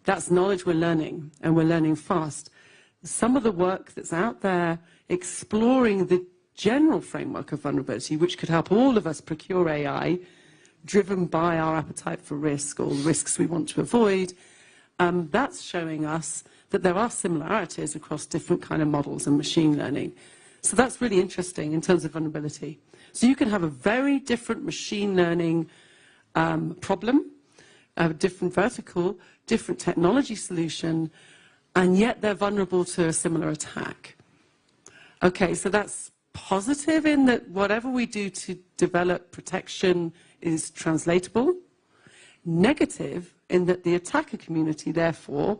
That's knowledge we're learning, and we're learning fast. Some of the work that's out there exploring the general framework of vulnerability, which could help all of us procure AI, driven by our appetite for risk or risks we want to avoid, that's showing us that there are similarities across different kind of models and machine learning. So that's really interesting in terms of vulnerability. So you can have a very different machine learning problem, a different vertical, different technology solution, and yet they're vulnerable to a similar attack. Okay, so that's positive in that whatever we do to develop protection is translatable. Negative in that the attacker community, therefore,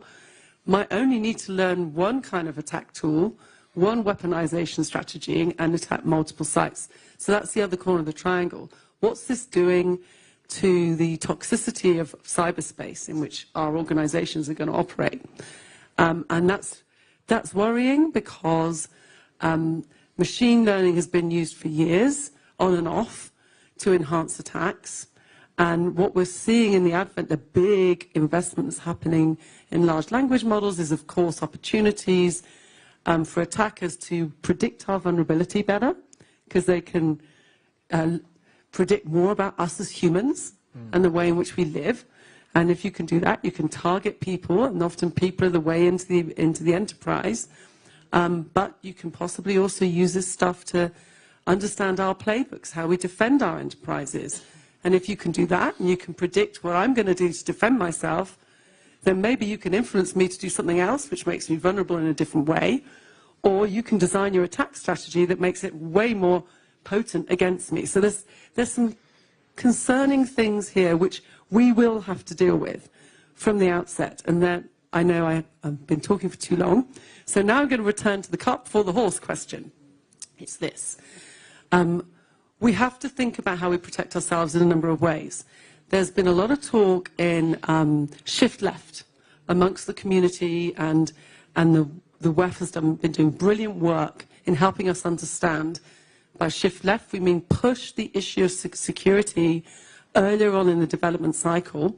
might only need to learn one kind of attack tool, one weaponization strategy, and attack multiple sites. So that's the other corner of the triangle. What's this doing to the toxicity of cyberspace in which our organizations are going to operate? And that's worrying because machine learning has been used for years, on and off, to enhance attacks. And what we're seeing in the advent, the big investment that's happening in large language models is, of course, opportunities for attackers to predict our vulnerability better, because they can predict more about us as humans and the way in which we live. And if you can do that, you can target people, and often people are the way into the enterprise. But you can possibly also use this stuff to understand our playbooks, how we defend our enterprises. And if you can do that, and you can predict what I'm going to do to defend myself, then maybe you can influence me to do something else, which makes me vulnerable in a different way. Or you can design your attack strategy that makes it way more potent against me. So there's some concerning things here which we will have to deal with from the outset. And then I know I've been talking for too long. So now I'm going to return to the cart before the horse question. It's this. We have to think about how we protect ourselves in a number of ways. There's been a lot of talk in shift left amongst the community, and the WEF has been doing brilliant work in helping us understand. By shift left, we mean push the issue of security earlier on in the development cycle.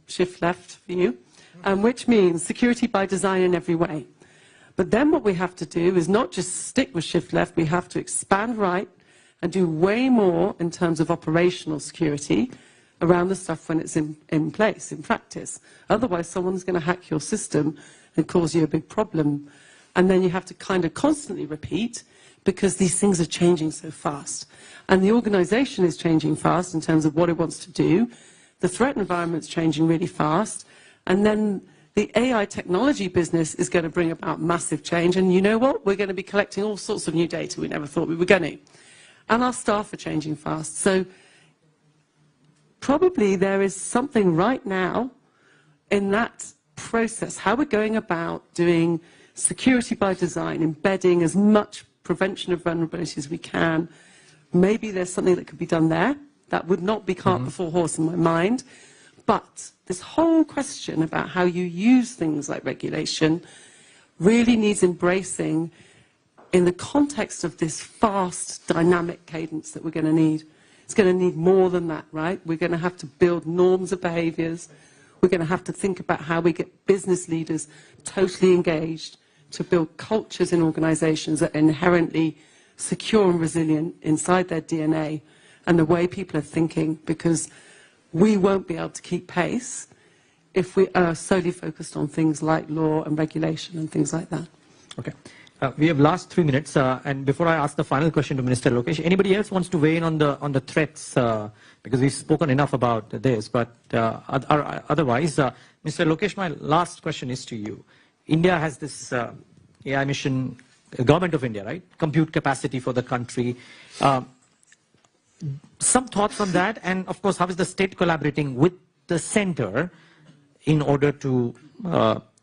Shift left for you, which means security by design in every way. But then what we have to do is not just stick with shift left, we have to expand right and do way more in terms of operational security around the stuff when it's in place, in practice. Otherwise, someone's going to hack your system and cause you a big problem. And then you have to kind of constantly repeat, because these things are changing so fast. And the organization is changing fast in terms of what it wants to do. The threat environment's changing really fast. And then the AI technology business is going to bring about massive change. And you know what? We're going to be collecting all sorts of new data we never thought we were going to. And our staff are changing fast. So probably there is something right now in that process, how we're going about doing security by design, embedding as much prevention of vulnerability as we can. Maybe there's something that could be done there. That would not be cart before horse in my mind. But this whole question about how you use things like regulation really needs embracing in the context of this fast, dynamic cadence that we're going to need. It's going to need more than that, right? We're going to have to build norms of behaviors. We're going to have to think about how we get business leaders totally engaged to build cultures in organizations that are inherently secure and resilient inside their DNA and the way people are thinking, because we won't be able to keep pace if we are solely focused on things like law and regulation and things like that. Okay. We have last 3 minutes, and before I ask the final question to Minister Lokesh, anybody else wants to weigh in on the threats? Because we've spoken enough about this, but otherwise, Mr. Lokesh, my last question is to you. India has this AI mission, government of India, right? Compute capacity for the country. Some thoughts on that, and of course, how is the state collaborating with the center in order to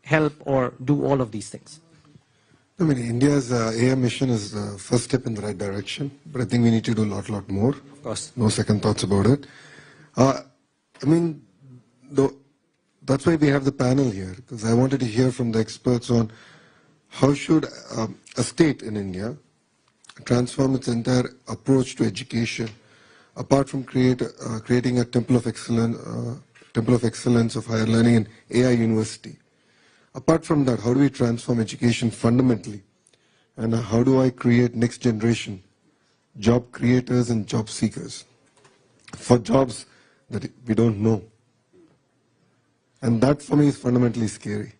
help or do all of these things? I mean, India's AI mission is the first step in the right direction, but I think we need to do a lot more. Of course. No second thoughts about it. I mean, that's why we have the panel here, because I wanted to hear from the experts on how should a state in India transform its entire approach to education, apart from creating a temple of excellence Temple of Excellence of Higher Learning and AI University. Apart from that, how do we transform education fundamentally? And how do I create next generation job creators and job seekers for jobs that we don't know? And that for me is fundamentally scary.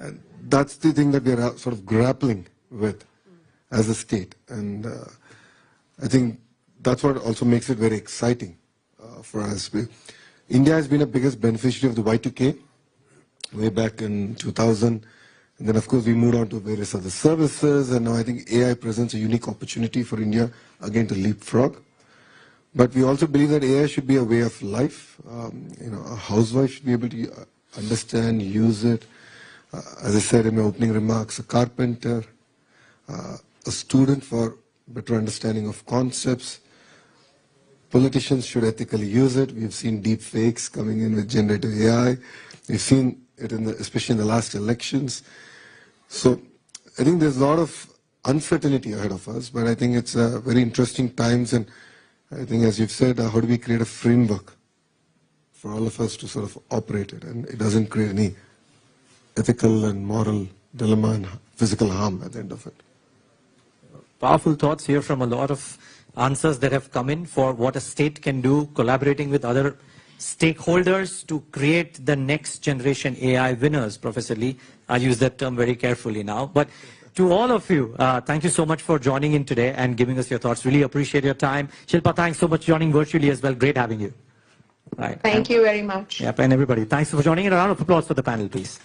And that's the thing that we are sort of grappling with as a state. And I think that's what also makes it very exciting for us. India has been a biggest beneficiary of the Y2K way back in 2000. And then, of course, we moved on to various other services. And now I think AI presents a unique opportunity for India, again, to leapfrog. But we also believe that AI should be a way of life. A housewife should be able to understand, use it. As I said in my opening remarks, a carpenter, a student for better understanding of concepts. Politicians should ethically use it. We've seen deep fakes coming in with generative AI. We've seen it especially in the last elections. So I think there's a lot of uncertainty ahead of us, but I think it's very interesting times. And I think, as you've said, how do we create a framework for all of us to sort of operate it? And it doesn't create any ethical and moral dilemma and physical harm at the end of it. Powerful thoughts here from a lot of answers that have come in for what a state can do, collaborating with other stakeholders to create the next generation AI winners, Professor Lee. I use that term very carefully now. But to all of you, thank you so much for joining in today and giving us your thoughts. Really appreciate your time. Shilpa, thanks so much for joining virtually as well. Great having you. Right. Thank you very much. Yep, and everybody, thanks for joining. A round of applause for the panel, please.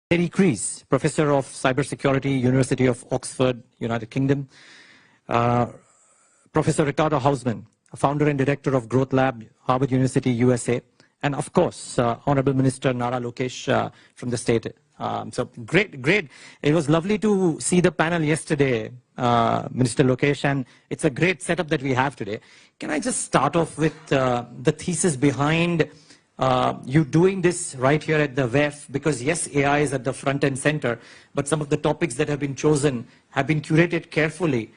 Terry Crees, Professor of Cybersecurity, University of Oxford, United Kingdom. Professor Ricardo Hausman, Founder and Director of Growth Lab, Harvard University, USA. And of course, Honorable Minister Nara Lokesh from the state. So great. It was lovely to see the panel yesterday, Minister Lokesh, and it's a great setup that we have today. Can I just start off with the thesis behind you doing this right here at the WEF? Because yes, AI is at the front and center, but some of the topics that have been chosen have been curated carefully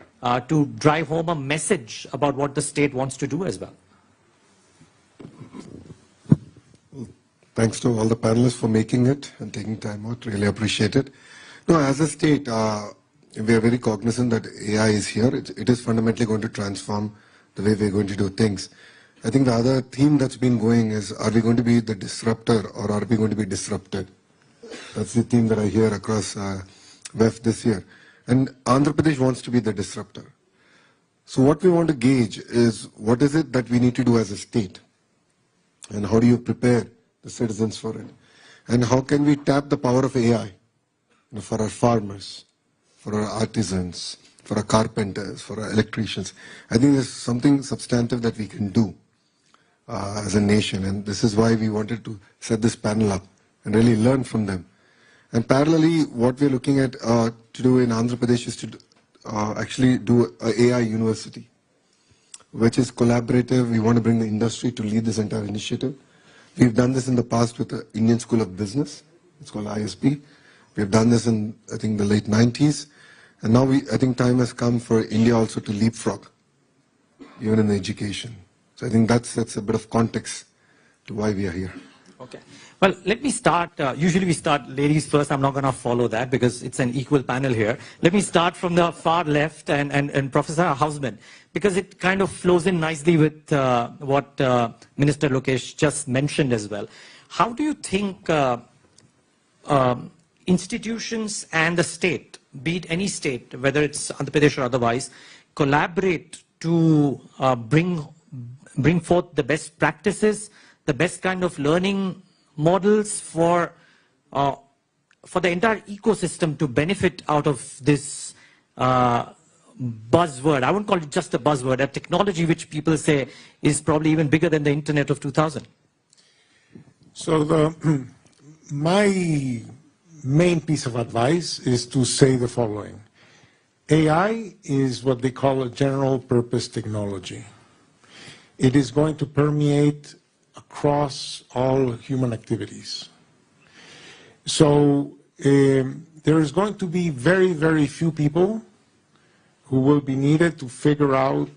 to drive home a message about what the state wants to do as well. Thanks to all the panelists for making it and taking time out. Really appreciate it. No, as a state, we are very cognizant that AI is here. It is fundamentally going to transform the way we're going to do things. I think the other theme that's been going is, are we going to be the disruptor or are we going to be disrupted? That's the theme that I hear across WEF this year. And Andhra Pradesh wants to be the disruptor. So what we want to gauge is, what is it that we need to do as a state? And how do you prepare the citizens for it? And how can we tap the power of AI for our farmers, for our artisans, for our carpenters, for our electricians? I think there's something substantive that we can do as a nation, and this is why we wanted to set this panel up and really learn from them. And parallelly, what we're looking at to do in Andhra Pradesh is to actually do an AI university, which is collaborative. We want to bring the industry to lead this entire initiative. We've done this in the past with the Indian School of Business. It's called ISB. We've done this in, I think, the late 90s. And now I think time has come for India also to leapfrog, even in the education. So I think that's a bit of context to why we are here. Okay. Well, let me start. Usually we start ladies first. I'm not going to follow that because it's an equal panel here. Let me start from the far left and Professor Hausman, because it kind of flows in nicely with what Minister Lokesh just mentioned as well. How do you think institutions and the state, be it any state, whether it's Andhra Pradesh or otherwise, collaborate to bring forth the best practices, the best kind of learning models for the entire ecosystem to benefit out of this buzzword? I wouldn't call it just a buzzword, a technology which people say is probably even bigger than the internet of 2000. So my main piece of advice is to say the following. AI is what they call a general purpose technology. It is going to permeate across all human activities. So there is going to be very, very few people who will be needed to figure out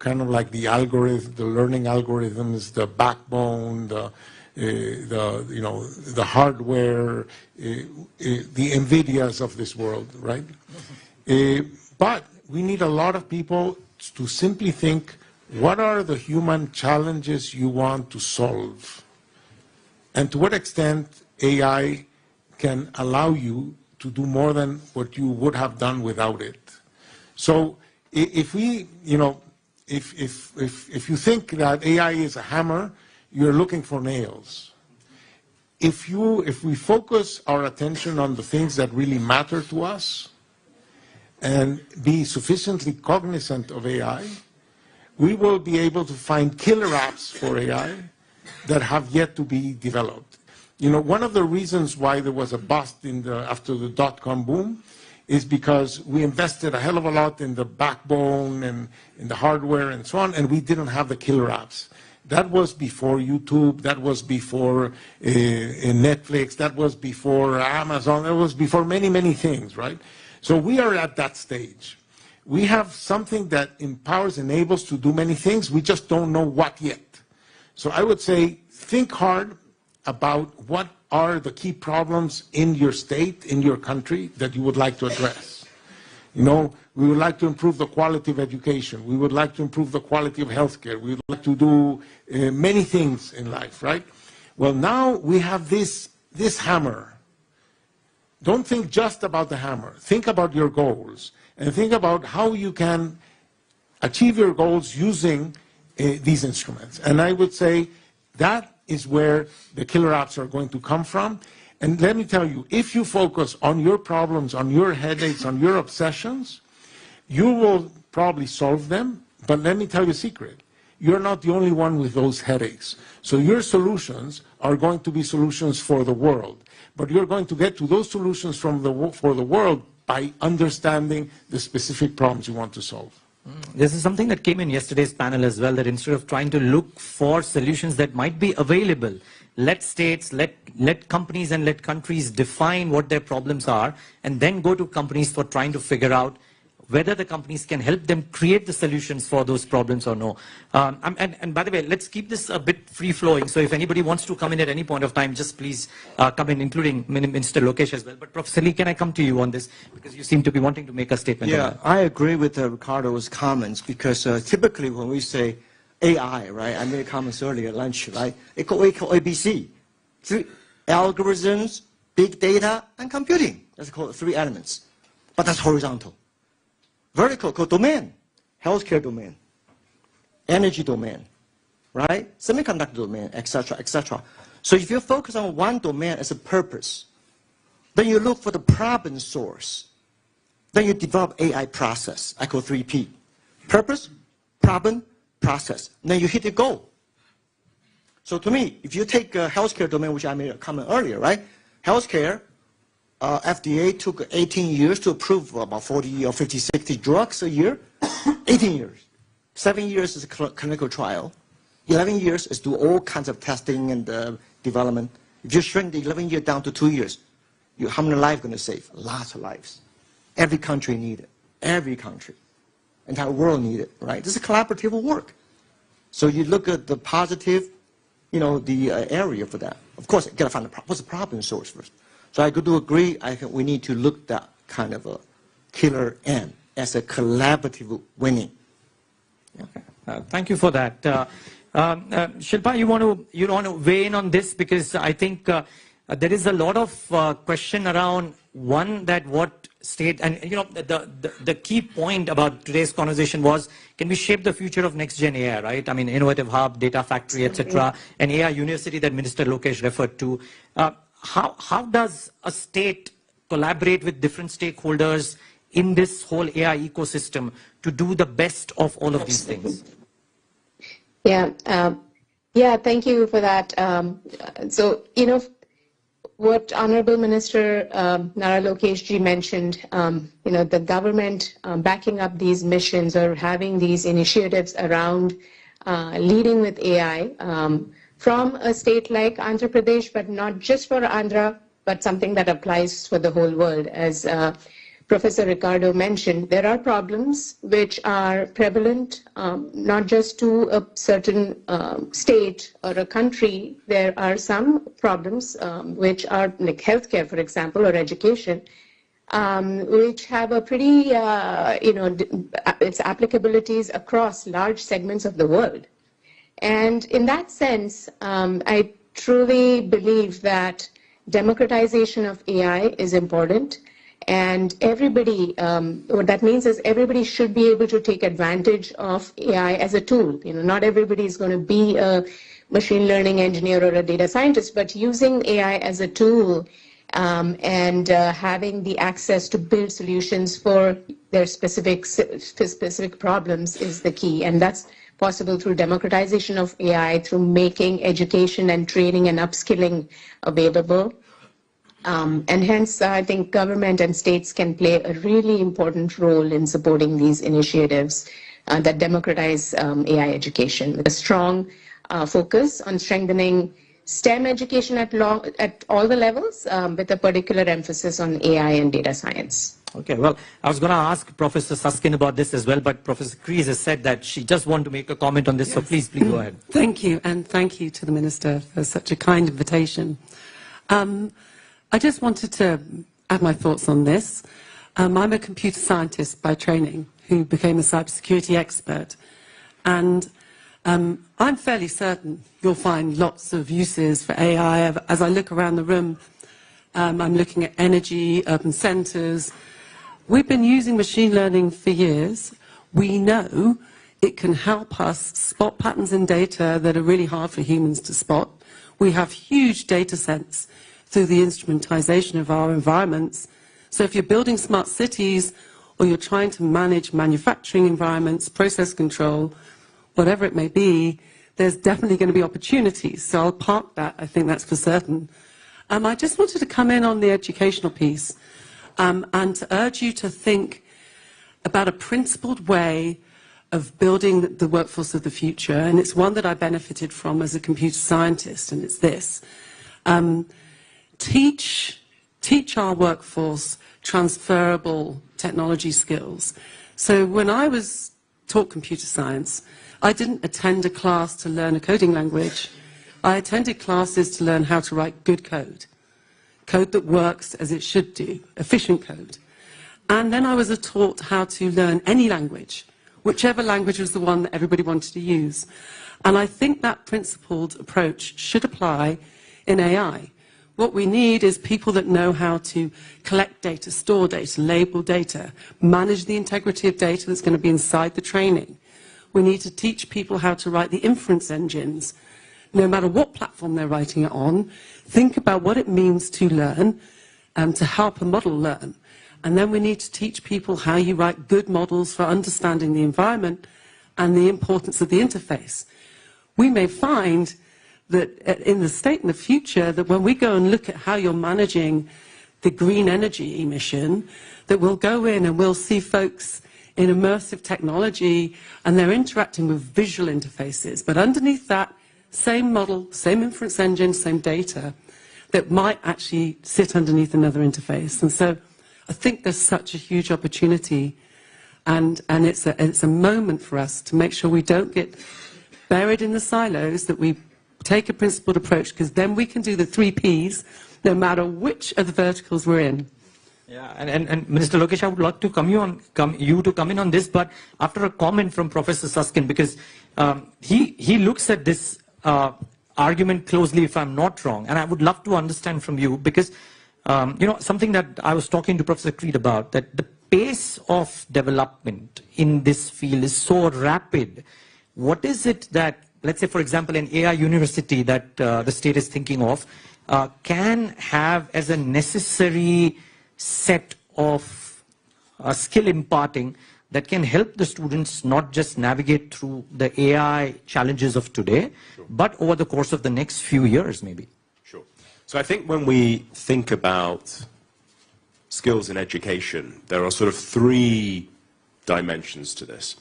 kind of like the algorithm, the learning algorithms, the backbone, the hardware, the NVIDIAs of this world, right? But we need a lot of people to simply think, what are the human challenges you want to solve? And to what extent AI can allow you to do more than what you would have done without it. So if we, if you think that AI is a hammer, you're looking for nails. If we focus our attention on the things that really matter to us and be sufficiently cognizant of AI, we will be able to find killer apps for AI that have yet to be developed. One of the reasons why there was a bust after the dot-com boom is because we invested a hell of a lot in the backbone and in the hardware and so on, and we didn't have the killer apps. That was before YouTube, that was before Netflix, that was before Amazon, that was before many, many things, right? So we are at that stage. We have something that empowers, enables to do many things. We just don't know what yet. So I would say, think hard about what are the key problems in your state, in your country, that you would like to address. We would like to improve the quality of education. We would like to improve the quality of healthcare. We would like to do many things in life, right? Well, now we have this hammer. Don't think just about the hammer. Think about your goals. And think about how you can achieve your goals using these instruments. And I would say that is where the killer apps are going to come from. And let me tell you, if you focus on your problems, on your headaches, on your obsessions, you will probably solve them. But let me tell you a secret. You're not the only one with those headaches. So your solutions are going to be solutions for the world. But you're going to get to those solutions for the world by understanding the specific problems you want to solve. This is something that came in yesterday's panel as well, that instead of trying to look for solutions that might be available, let states, let companies and let countries define what their problems are, and then go to companies for trying to figure out whether the companies can help them create the solutions for those problems or no. And by the way, let's keep this a bit free-flowing. So if anybody wants to come in at any point of time, just please come in, including Minister Lokesh as well. But Professor Lee, can I come to you on this? Because you seem to be wanting to make a statement on that. I agree with Ricardo's comments, because typically when we say AI, right, I made comments earlier at lunch, right, we call ABC. Three algorithms, big data, and computing. That's called 3 elements. But that's horizontal. Vertical called domain, healthcare domain, energy domain, right? Semiconductor domain, etc., etc. So if you focus on one domain as a purpose, then you look for the problem source. Then you develop AI process. I call 3P. Purpose, problem, process. And then you hit the goal. So to me, if you take a healthcare domain, which I made a comment earlier, right? Healthcare, FDA took 18 years to approve about 40 or 50, 60 drugs a year. 18 years. 7 years is a clinical trial. 11 years is do all kinds of testing and development. If you shrink the 11 years down to 2 years, how many lives going to save? Lots of lives. Every country needs it. Every country. Entire world needs it, right? This is collaborative work. So you look at the positive, the area for that. Of course, you got to find what's the problem source first. So I do agree, I think we need to look at that kind of a killer end as a collaborative winning. Okay. Thank you for that. Shilpa, you want to weigh in on this, because I think there is a lot of question around that what state, and the key point about today's conversation was, can we shape the future of next gen AI, right? I mean, innovative hub, data factory, etc., and AI university that Minister Lokesh referred to. How does a state collaborate with different stakeholders in this whole AI ecosystem to do the best of all of these things? Yeah, thank you for that. So, what Honorable Minister Nara Lokesh ji mentioned, the government backing up these missions or having these initiatives around leading with AI, from a state like Andhra Pradesh, but not just for Andhra, but something that applies for the whole world. As Professor Ricardo mentioned, there are problems which are prevalent, not just to a certain state or a country. There are some problems which are like healthcare, for example, or education, which have a pretty, its applicabilities across large segments of the world. And in that sense, I truly believe that democratization of AI is important. And everybody, what that means is everybody should be able to take advantage of AI as a tool. Not everybody is going to be a machine learning engineer or a data scientist, but using AI as a tool and having the access to build solutions for their specific problems is the key. And that's possible through democratization of AI, through making education and training and upskilling available. And hence, I think government and states can play a really important role in supporting these initiatives that democratize AI education, with a strong focus on strengthening STEM education at all the levels, with a particular emphasis on AI and data science. Okay, well, I was going to ask Professor Susskind about this as well, but Professor Kreese has said that she just wanted to make a comment on this, yes. So please go ahead. Thank you, and thank you to the Minister for such a kind invitation. I just wanted to add my thoughts on this. I'm a computer scientist by training who became a cybersecurity expert, and I'm fairly certain you'll find lots of uses for AI. As I look around the room, I'm looking at energy, urban centres. We've been using machine learning for years. We know it can help us spot patterns in data that are really hard for humans to spot. We have huge data sets through the instrumentization of our environments. So if you're building smart cities or you're trying to manage manufacturing environments, process control, whatever it may be, there's definitely going to be opportunities. So I'll park that, I think that's for certain. I just wanted to come in on the educational piece and to urge you to think about a principled way of building the workforce of the future, and it's one that I benefited from as a computer scientist, and it's this. Teach our workforce transferable technology skills. So when I was taught computer science, I didn't attend a class to learn a coding language. I attended classes to learn how to write good code, code that works as it should do, efficient code. And then I was taught how to learn any language, whichever language was the one that everybody wanted to use. And I think that principled approach should apply in AI. What we need is people that know how to collect data, store data, label data, manage the integrity of data that's going to be inside the training. We need to teach people how to write the inference engines. No matter what platform they're writing it on, think about what it means to learn and to help a model learn. And then we need to teach people how you write good models for understanding the environment and the importance of the interface. We may find that in the state in the future, that when we go and look at how you're managing the green energy emission, that we'll go in and we'll see folks in immersive technology and they're interacting with visual interfaces. But underneath that, same model, same inference engine, same data, that might actually sit underneath another interface. And so I think there's such a huge opportunity, and it's a moment for us to make sure we don't get buried in the silos, that we take a principled approach, because then we can do the 3 Ps no matter which of the verticals we're in. Yeah, and Minister Lokesh, I would like to you to come in on this, but after a comment from Professor Susskind, because he looks at this argument closely, if I'm not wrong, and I would love to understand from you, because something that I was talking to Professor Creed about, that the pace of development in this field is so rapid. What is it that, let's say, for example, an AI university that the state is thinking of, can have as a necessary set of skill imparting that can help the students not just navigate through the AI challenges of today, sure, but over the course of the next few years, maybe? Sure. So I think when we think about skills in education, there are sort of 3 dimensions to this.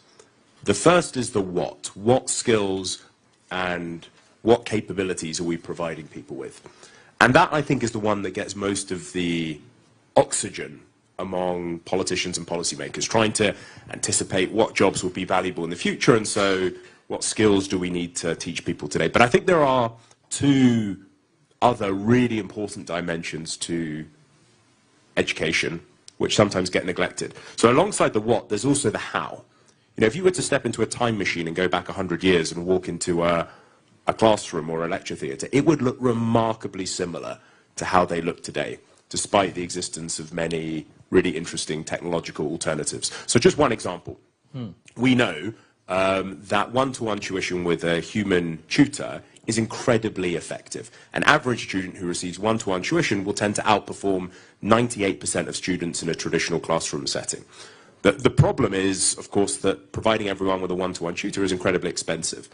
The first is the what. What skills and what capabilities are we providing people with? And that, I think, is the one that gets most of the oxygen among politicians and policymakers, trying to anticipate what jobs will be valuable in the future, and so what skills do we need to teach people today. But I think there are 2 other really important dimensions to education, which sometimes get neglected. So alongside the what, there's also the how. You know, if you were to step into a time machine and go back 100 years and walk into a classroom or a lecture theatre, it would look remarkably similar to how they look today, despite the existence of many really interesting technological alternatives. So just one example. We know that one-to-one tuition with a human tutor is incredibly effective. An average student who receives one-to-one tuition will tend to outperform 98% of students in a traditional classroom setting. The problem is, of course, that providing everyone with a one-to-one tutor is incredibly expensive.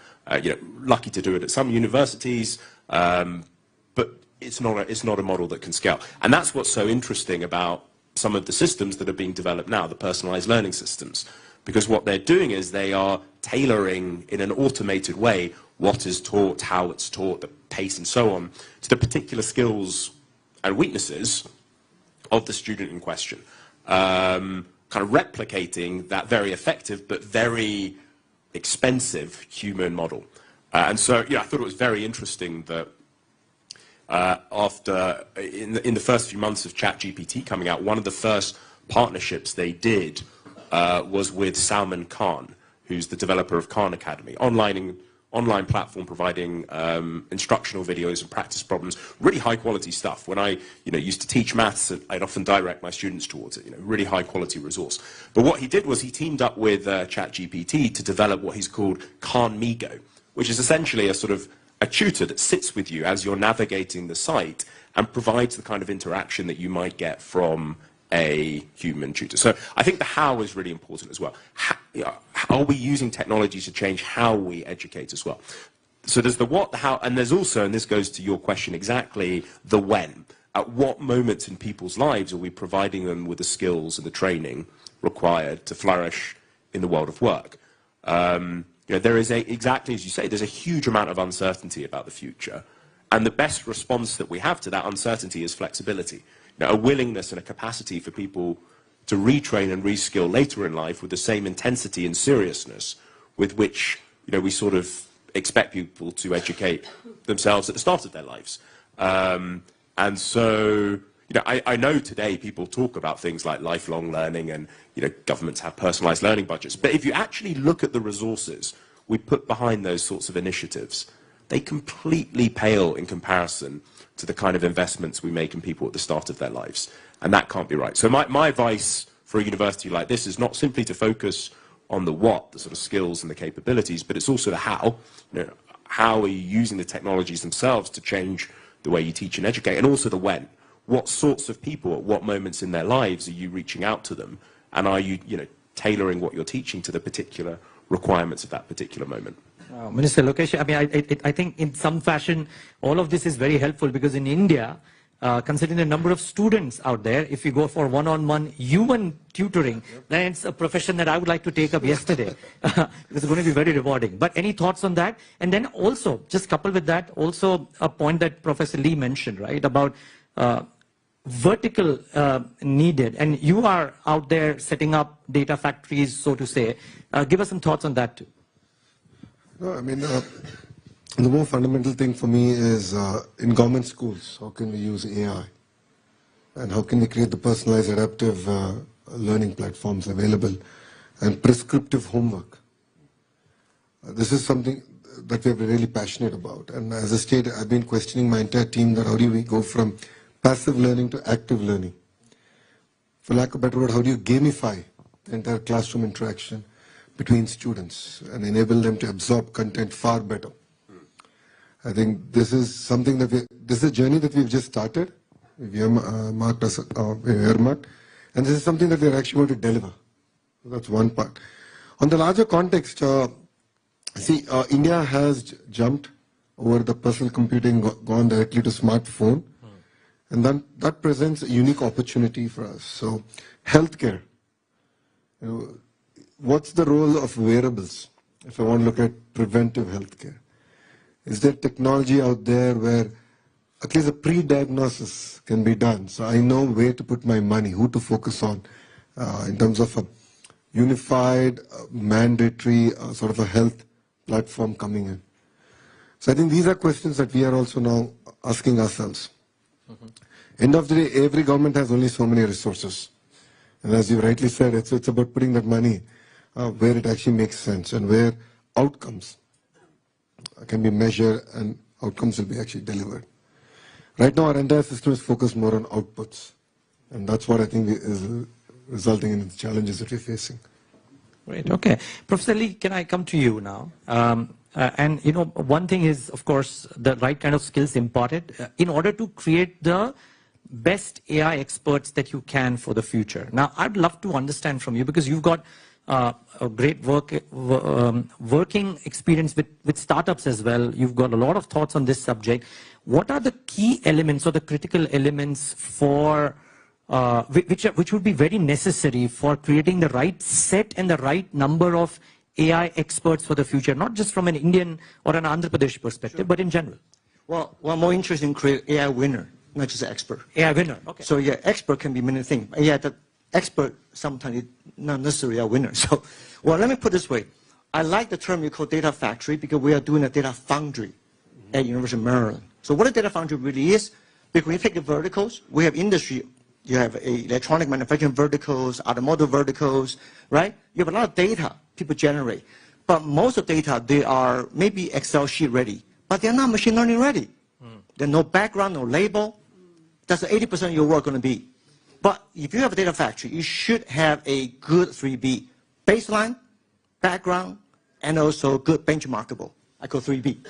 Lucky to do it at some universities, but it's not a model that can scale. And that's what's so interesting about some of the systems that are being developed now, the personalized learning systems. Because what they're doing is they are tailoring in an automated way what is taught, how it's taught, the pace and so on, to the particular skills and weaknesses of the student in question. Kind of replicating that very effective but very expensive human model. And so, I thought it was very interesting that in the first few months of ChatGPT coming out, one of the first partnerships they did was with Salman Khan, who's the developer of Khan Academy, online platform providing instructional videos and practice problems, really high quality stuff. When I used to teach maths, I'd often direct my students towards it, really high quality resource. But what he did was he teamed up with ChatGPT to develop what he's called Khanmigo, which is essentially a sort of a tutor that sits with you as you're navigating the site and provides the kind of interaction that you might get from a human tutor. So I think the how is really important as well. Are we using technology to change how we educate as well? So there's the what, the how, and there's also, and this goes to your question exactly, the when. At what moments in people's lives are we providing them with the skills and the training required to flourish in the world of work? There is exactly as you say, there's a huge amount of uncertainty about the future. And the best response that we have to that uncertainty is flexibility. A willingness and a capacity for people to retrain and reskill later in life with the same intensity and seriousness with which we sort of expect people to educate themselves at the start of their lives. And so I know today people talk about things like lifelong learning and governments have personalized learning budgets. But if you actually look at the resources we put behind those sorts of initiatives, they completely pale in comparison to the kind of investments we make in people at the start of their lives. And that can't be right. So my advice for a university like this is not simply to focus on the what, the sort of skills and the capabilities, but it's also the how. How are you using the technologies themselves to change the way you teach and educate, and also the when. What sorts of people, at what moments in their lives are you reaching out to them, and are you, tailoring what you're teaching to the particular requirements of that particular moment? Minister Lokesh, I mean, I think in some fashion, all of this is very helpful because in India, considering the number of students out there, if you go for one-on-one human tutoring, then it's a profession that I would like to take up yesterday. It's going to be very rewarding. But any thoughts on that? And then also, just coupled with that, also a point that Professor Lee mentioned, right, about vertical needed. And you are out there setting up data factories, so to say. Give us some thoughts on that too. No, I mean, the more fundamental thing for me is in government schools, how can we use AI? And how can we create the personalized adaptive learning platforms available and prescriptive homework? This is something that we're really passionate about. And as a state, I've been questioning my entire team that how do we go from passive learning to active learning? For lack of a better word, how do you gamify the entire classroom interaction between students and enable them to absorb content far better? I think this is something that this is a journey that we've just started. We've earmarked, and this is something that we're actually going to deliver. That's one part. On the larger context, India has jumped over the personal computing, gone directly to smartphone, and then that presents a unique opportunity for us. So, healthcare. What's the role of wearables? If I want to look at preventive healthcare. Is there technology out there where at least a pre-diagnosis can be done? So I know where to put my money, who to focus on in terms of a unified, mandatory sort of a health platform coming in. So I think these are questions that we are also now asking ourselves. End of the day, every government has only so many resources. And as you rightly said, it's about putting that money where it actually makes sense and where outcomes can be measured and outcomes will be actually delivered. Right now, our entire system is focused more on outputs. And that's what I think is resulting in the challenges that we're facing. Great, okay. Professor Lee, can I come to you now? And, one thing is, of course, the right kind of skills imparted in order to create the best AI experts that you can for the future. Now, I'd love to understand from you, because you've got a great working experience with startups as well. You've got a lot of thoughts on this subject. What are the key elements or the critical elements for which would be very necessary for creating the right set and the right number of AI experts for the future, not just from an Indian or an Andhra Pradesh perspective, but in general? Well, more interesting, create AI winner, not just an expert. AI winner, okay. So yeah, expert can be many things. Yeah, the expert sometimes not necessarily a winner. So, well, let me put it this way. I like the term you call data factory because we are doing a data foundry at University of Maryland. So what a data foundry really is, because when you take the verticals, we have industry, you have electronic manufacturing verticals, automotive verticals, right? You have a lot of data people generate. But most of the data, they are maybe Excel sheet ready, but they're not machine learning ready. There's no background, no label. That's 80% of your work going to be. But if you have a data factory, you should have a good 3B. Baseline, background, and also good benchmarkable. I call 3B.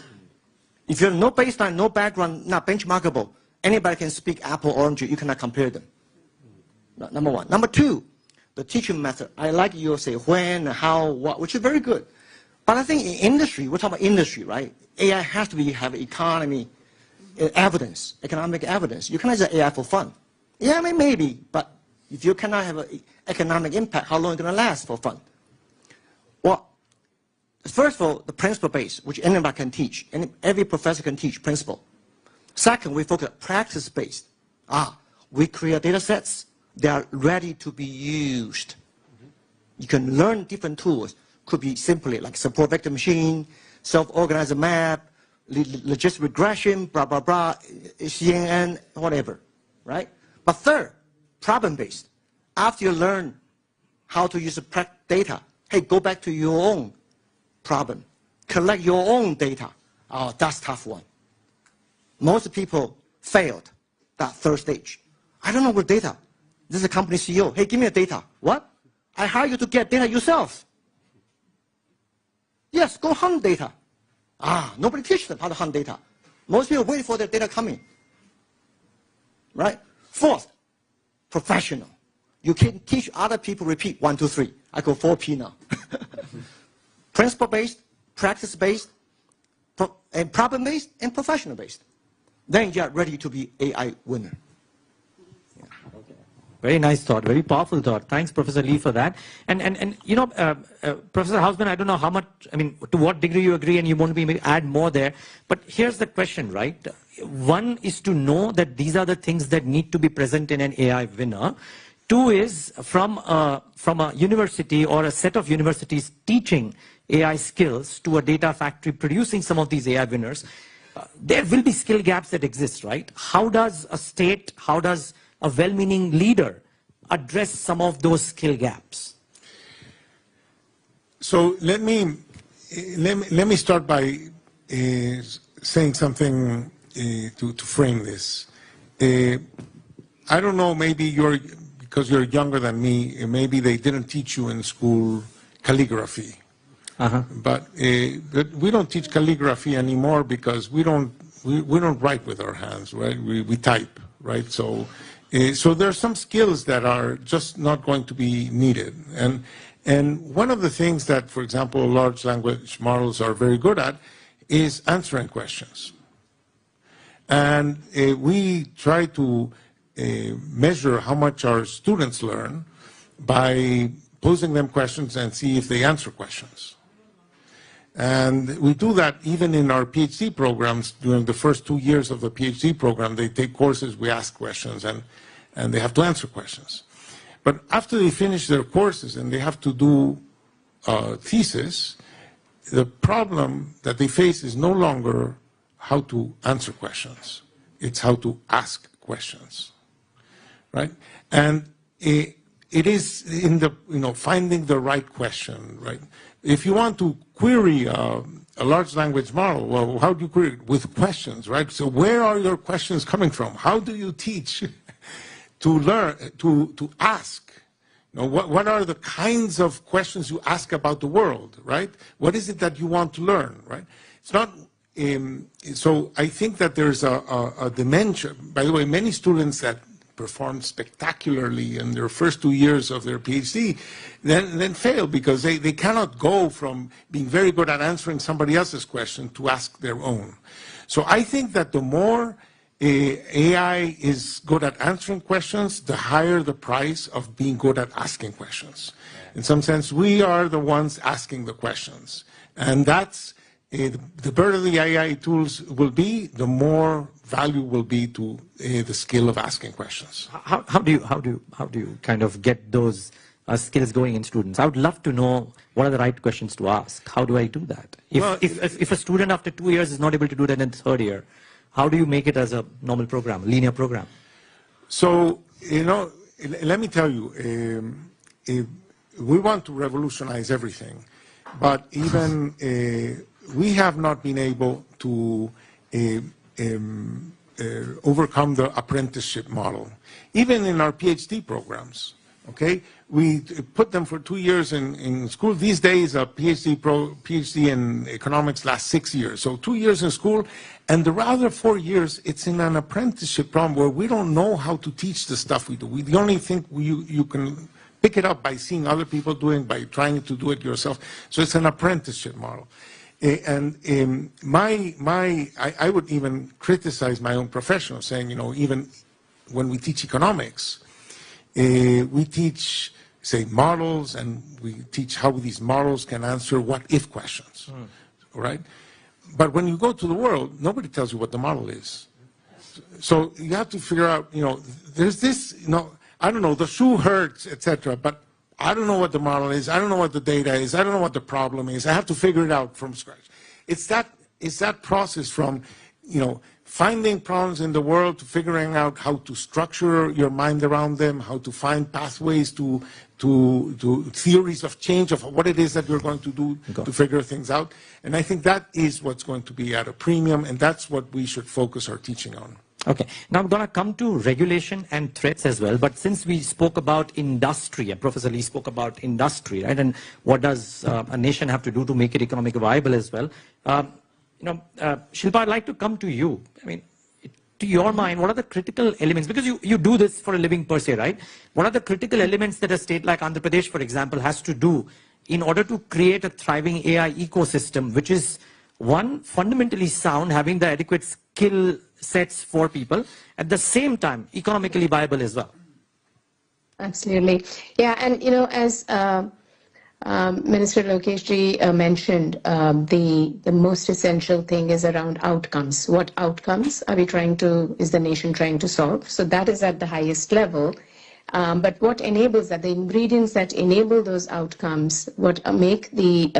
If you have no baseline, no background, not benchmarkable, Anybody can speak apple, orange, you cannot compare them. Number one. Number two, the teaching method. I like you say when, how, what, which is very good. But I think in industry, we're talking about industry, right? AI has to have economic evidence. You cannot use AI for fun. Yeah, maybe, but if you cannot have an economic impact, how long is it going to last for fun? Well, first of all, the principle base, which anybody can teach. Every professor can teach principle. Second, we focus on practice-based. We create data sets that are ready to be used. You can learn different tools. Could be simply like support vector machine, self-organizer map, logistic regression, blah, blah, blah, CNN, whatever, right? But third, problem-based. After you learn how to use the data, hey, go back to your own problem. Collect your own data. Oh, that's a tough one. Most people failed that third stage. I don't know what data. This is a company CEO. Hey, give me the data. What? I hire you to get data yourself. Yes, go hunt data. Nobody teaches them how to hunt data. Most people wait for their data coming. Right? Fourth, professional. You can teach other people repeat 1, 2, 3. I go 4P now. Principle-based, practice-based, and problem-based, and professional-based. Then you are ready to be AI winner. Very nice thought, very powerful thought. Thanks, Professor Lee, for that. And you know, Professor Hausman, I don't know how much, I mean, to what degree you agree, and you want to add more there. But here's the question, right? One is to know that these are the things that need to be present in an AI winner. Two is from a university or a set of universities teaching AI skills to a data factory producing some of these AI winners. There will be skill gaps that exist, right? How does a state, how does a well-meaning leader address some of those skill gaps? So let me start by saying something to frame this. I don't know, maybe because you're younger than me, maybe they didn't teach you in school calligraphy. But we don't teach calligraphy anymore because we don't write with our hands, right? We type, right? So there are some skills that are just not going to be needed. And one of the things that, for example, large language models are very good at is answering questions. And we try to measure how much our students learn by posing them questions and see if they answer questions. And we do that even in our PhD programs. During the first 2 years of the PhD program, they take courses, we ask questions, and they have to answer questions. But after they finish their courses and they have to do a thesis, the problem that they face is no longer how to answer questions. It's how to ask questions, right? And it is in the, finding the right question, right? If you want to query a large language model, well, how do you query it? With questions, right? So where are your questions coming from? How do you teach to learn, to ask? What are the kinds of questions you ask about the world, right? What is it that you want to learn, right? It's not, so I think that there's a dimension. By the way, many students that perform spectacularly in their first 2 years of their PhD, then fail because they cannot go from being very good at answering somebody else's question to ask their own. So I think that the more AI is good at answering questions, the higher the price of being good at asking questions. In some sense, we are the ones asking the questions. And that's the better the AI tools will be, the more value will be to the skill of asking questions. How do you kind of get those skills going in students? I would love to know what are the right questions to ask. How do I do that? If a student after 2 years is not able to do that in the third year, how do you make it as a normal program, linear program? So, let me tell you, we want to revolutionize everything, but even we have not been able to overcome the apprenticeship model. Even in our PhD programs, Okay, we put them for 2 years in school. These days, a PhD in economics lasts 6 years. So 2 years in school, and the other 4 years, it's in an apprenticeship program where we don't know how to teach the stuff we do. The only thing you can pick it up by seeing other people doing, by trying to do it yourself. So it's an apprenticeship model. And I would even criticize my own profession, saying, even when we teach economics, we teach, say, models, and we teach how these models can answer what-if questions, right? But when you go to the world, nobody tells you what the model is. So you have to figure out, there's this, I don't know, the shoe hurts, etc., but I don't know what the model is. I don't know what the data is. I don't know what the problem is. I have to figure it out from scratch. It's that process from, finding problems in the world to figuring out how to structure your mind around them, how to find pathways to theories of change of what it is that you're going to do to figure things out. And I think that is what's going to be at a premium, and that's what we should focus our teaching on. Okay, now I'm going to come to regulation and threats as well, but since we spoke about industry, and Professor Lee spoke about industry, right, and what does a nation have to do to make it economically viable as well, Shilpa, I'd like to come to you. I mean, to your mind, what are the critical elements, because you do this for a living per se, right? What are the critical elements that a state like Andhra Pradesh, for example, has to do in order to create a thriving AI ecosystem, which is, one, fundamentally sound, having the adequate skill sets for people, at the same time, economically viable as well? Absolutely. Yeah, and as Minister Lokesh ji mentioned, the most essential thing is around outcomes. What outcomes is the nation trying to solve? So that is at the highest level. But what enables that, the ingredients that enable those outcomes, what make the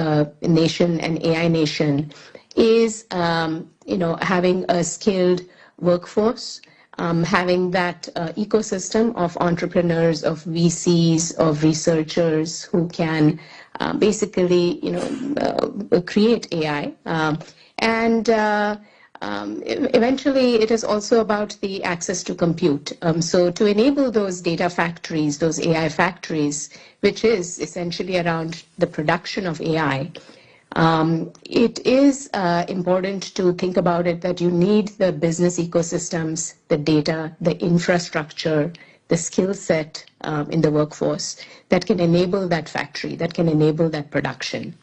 nation an AI nation, is having a skilled workforce, having that ecosystem of entrepreneurs, of VCs, of researchers who can basically, create AI. Eventually, it is also about the access to compute. So to enable those data factories, those AI factories, which is essentially around the production of AI, it is important to think about it that you need the business ecosystems, the data, the infrastructure, the skill set in the workforce that can enable that factory, that can enable that production.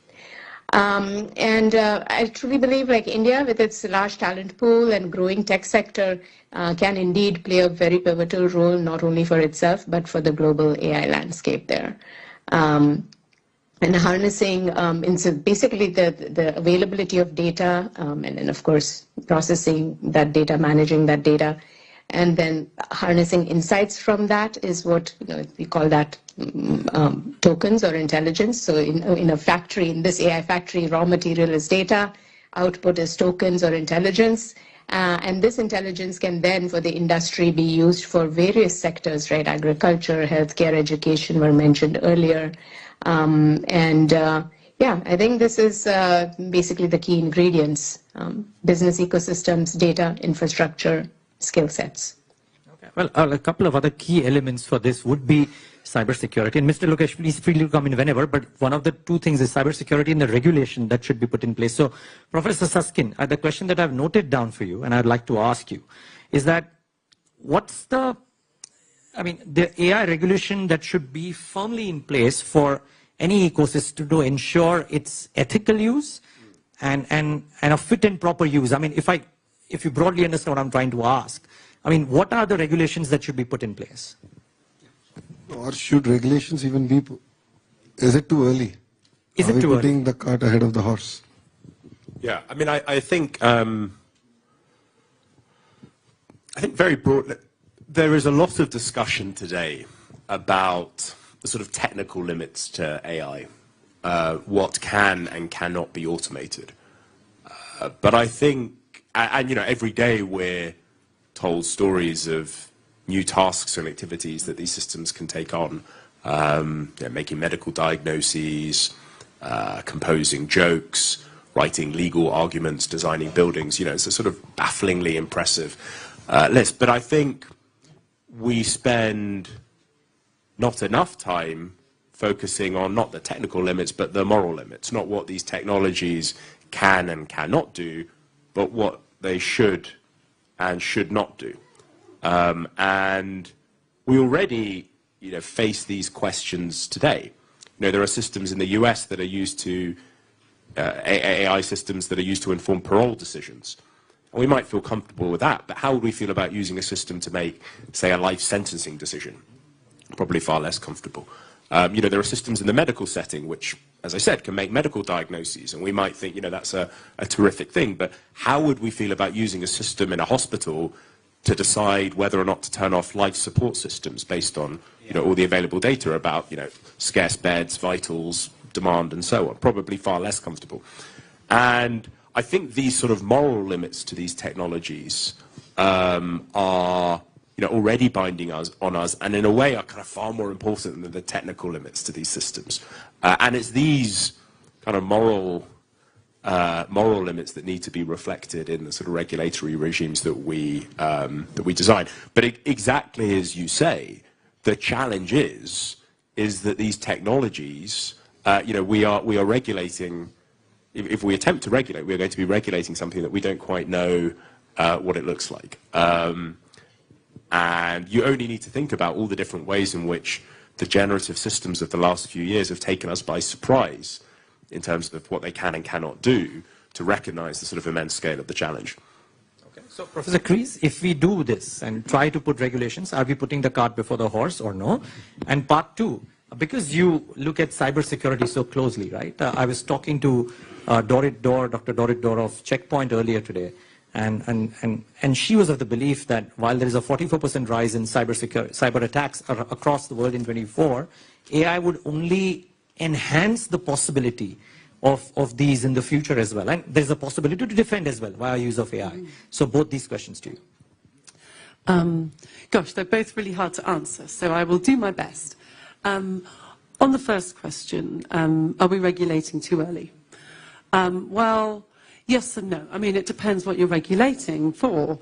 I truly believe, like India, with its large talent pool and growing tech sector, can indeed play a very pivotal role, not only for itself, but for the global AI landscape there. And harnessing, basically the availability of data, and then of course processing that data, managing that data, and then harnessing insights from that is what we call that tokens or intelligence. So in a factory, in this AI factory, raw material is data, output is tokens or intelligence. And this intelligence can then, for the industry, be used for various sectors, right? Agriculture, healthcare, education were mentioned earlier. Yeah, I think this is basically the key ingredients: business ecosystems, data, infrastructure, skill sets. Okay. Well, a couple of other key elements for this would be cybersecurity. And Mr. Lokesh, please feel free to come in whenever, but one of the two things is cybersecurity and the regulation that should be put in place. So, Professor Suskin, the question that I've noted down for you, and I'd like to ask you, is that what's the AI regulation that should be firmly in place for any ecosystem to ensure its ethical use and a fit and proper use? I mean, if you broadly understand what I'm trying to ask, I mean, what are the regulations that should be put in place? Or should regulations even be? Is it too early? Is it too early? Putting the cart ahead of the horse? Yeah, I mean, I think very broadly, there is a lot of discussion today about the sort of technical limits to AI, what can and cannot be automated. But I think, and every day we're told stories of new tasks and activities that these systems can take on, making medical diagnoses, composing jokes, writing legal arguments, designing buildings. It's a sort of bafflingly impressive list. But I think we spend not enough time focusing on not the technical limits, but the moral limits, not what these technologies can and cannot do, but what they should and should not do. And we already, face these questions today. There are systems in the US that are used to, AI systems that are used to inform parole decisions. And we might feel comfortable with that, but how would we feel about using a system to make, say, a life sentencing decision? Probably far less comfortable. There are systems in the medical setting which, as I said, can make medical diagnoses, and we might think, that's a terrific thing, but how would we feel about using a system in a hospital to decide whether or not to turn off life support systems based on, all the available data about, scarce beds, vitals, demand, and so on? Probably far less comfortable. And I think these sort of moral limits to these technologies are already binding on us, and in a way are kind of far more important than the technical limits to these systems. And it's these kind of moral limits that need to be reflected in the sort of regulatory regimes that we design. But exactly as you say, the challenge is that these technologies, we are regulating. If we attempt to regulate, we're going to be regulating something that we don't quite know what it looks like. And you only need to think about all the different ways in which the generative systems of the last few years have taken us by surprise in terms of what they can and cannot do to recognize the sort of immense scale of the challenge. Okay. So, Professor Kreis, if we do this and try to put regulations, are we putting the cart before the horse or no? And part two, because you look at cybersecurity so closely, right? I was talking to Dr. Dorit Dor of Checkpoint earlier today. And she was of the belief that while there is a 44% rise in cyber attacks across the world in 2024, AI would only enhance the possibility of these in the future as well. And there's a possibility to defend as well via use of AI. So both these questions to you. Gosh, they're both really hard to answer, so I will do my best. On the first question, are we regulating too early? Well, yes and no. I mean, it depends what you're regulating for.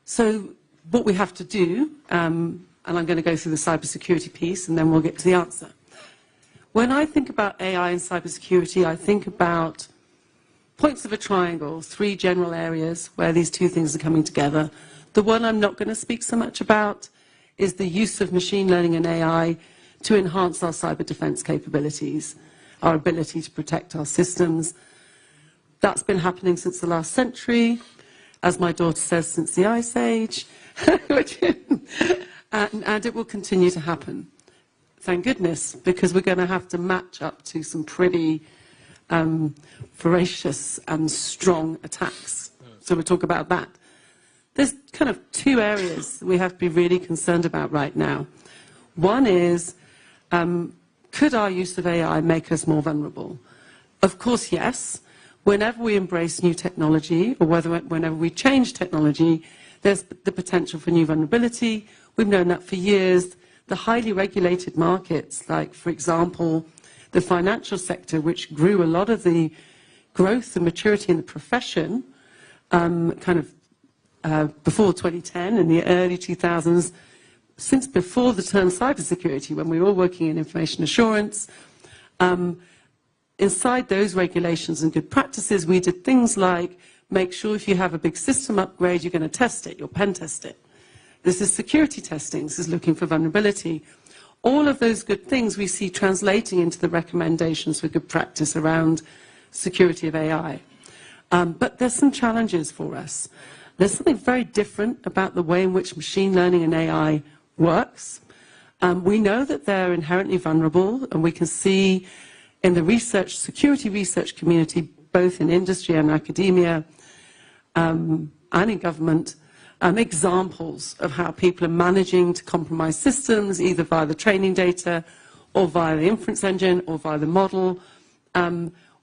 So what we have to do, and I'm going to go through the cybersecurity piece and then we'll get to the answer. When I think about AI and cybersecurity, I think about points of a triangle, three general areas where these two things are coming together. The one I'm not going to speak so much about is the use of machine learning and AI to enhance our cyber defense capabilities, our ability to protect our systems. That's been happening since the last century, as my daughter says, since the Ice Age, and it will continue to happen. Thank goodness, because we're going to have to match up to some pretty voracious and strong attacks. So we'll talk about that. There's kind of two areas we have to be really concerned about right now. One is, could our use of AI make us more vulnerable? Of course, yes. Whenever we embrace new technology, or whenever we change technology, there's the potential for new vulnerability. We've known that for years. The highly regulated markets, like, for example, the financial sector, which grew a lot of the growth and maturity in the profession, before 2010, in the early 2000s, since before the term cybersecurity, when we were all working in information assurance, inside those regulations and good practices, we did things like make sure if you have a big system upgrade, you're going to test it, you'll pen test it. This is security testing, this is looking for vulnerability. All of those good things we see translating into the recommendations for good practice around security of AI. But there's some challenges for us. There's something very different about the way in which machine learning and AI works. We know that they're inherently vulnerable, and we can see in the security research community, both in industry and academia, and in government, examples of how people are managing to compromise systems, either via the training data, or via the inference engine, or via the model.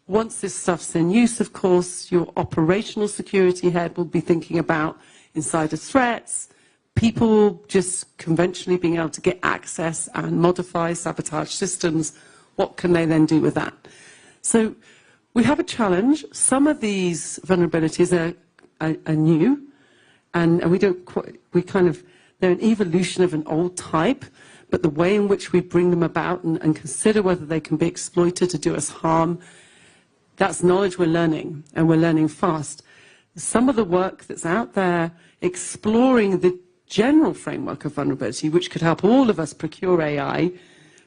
Once this stuff's in use, of course, your operational security head will be thinking about insider threats, people just conventionally being able to get access and modify, sabotage systems. What can they then do with that? So we have a challenge. Some of these vulnerabilities are new, and we kind of They're an evolution of an old type, but the way in which we bring them about and consider whether they can be exploited to do us harm, that's knowledge we're learning, and we're learning fast. Some of the work that's out there exploring the general framework of vulnerability, which could help all of us procure AI,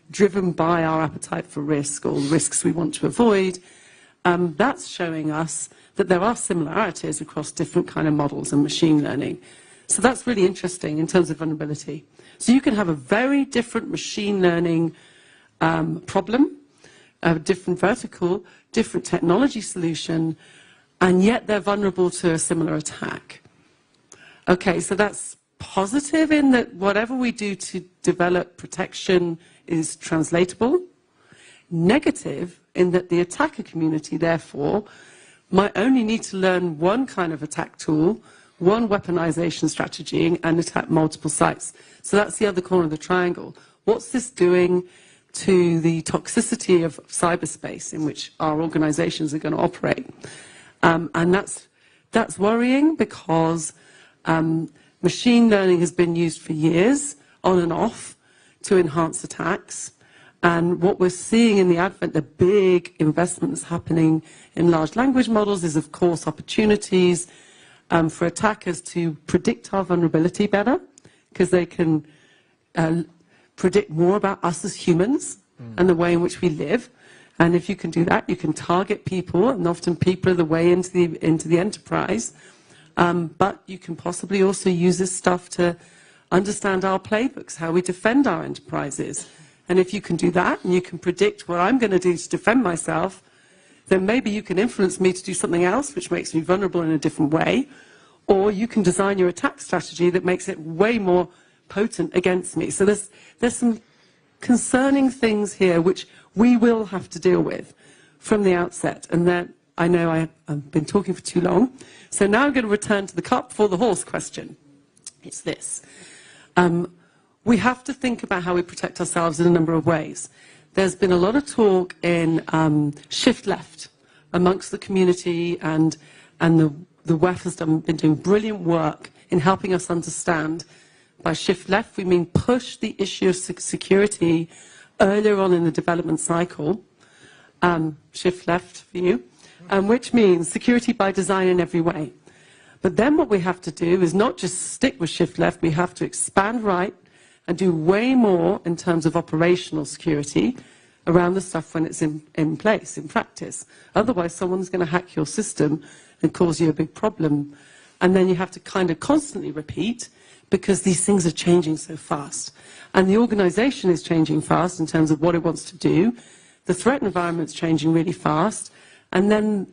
driven by our appetite for risk or risks we want to avoid, that's showing us that there are similarities across different kind of models and machine learning. So that's really interesting in terms of vulnerability. So you can have a very different machine learning problem, a different vertical, different technology solution, and yet they're vulnerable to a similar attack. Okay, so that's positive in that whatever we do to develop protection is translatable. Negative in that the attacker community, therefore, might only need to learn one kind of attack tool, one weaponization strategy, and attack multiple sites. So that's the other corner of the triangle. What's this doing to the toxicity of cyberspace in which our organizations are going to operate? And that's worrying because machine learning has been used for years, on and off, to enhance attacks. And what we're seeing in the advent, the big investments happening in large language models is, of course, opportunities for attackers to predict our vulnerability better, because they can predict more about us as humans and the way in which we live. And if you can do that, you can target people, and often people are the way into the enterprise. But you can possibly also use this stuff to understand our playbooks, how we defend our enterprises. And if you can do that, and you can predict what I'm going to do to defend myself, then maybe you can influence me to do something else, which makes me vulnerable in a different way. Or you can design your attack strategy that makes it way more potent against me. So there's some concerning things here which we will have to deal with from the outset. And then I know I've been talking for too long. So now I'm going to return to the cart before the horse question. It's this. We have to think about how we protect ourselves in a number of ways. There's been a lot of talk in shift left amongst the community, and the WEF has been doing brilliant work in helping us understand. By shift left, we mean push the issue of security earlier on in the development cycle. Shift left for you, which means security by design in every way. But then what we have to do is not just stick with shift left, we have to expand right and do way more in terms of operational security around the stuff when it's in place, in practice. Otherwise, someone's going to hack your system and cause you a big problem. And then you have to kind of constantly repeat, because these things are changing so fast. And the organization is changing fast in terms of what it wants to do. The threat environment's changing really fast. And then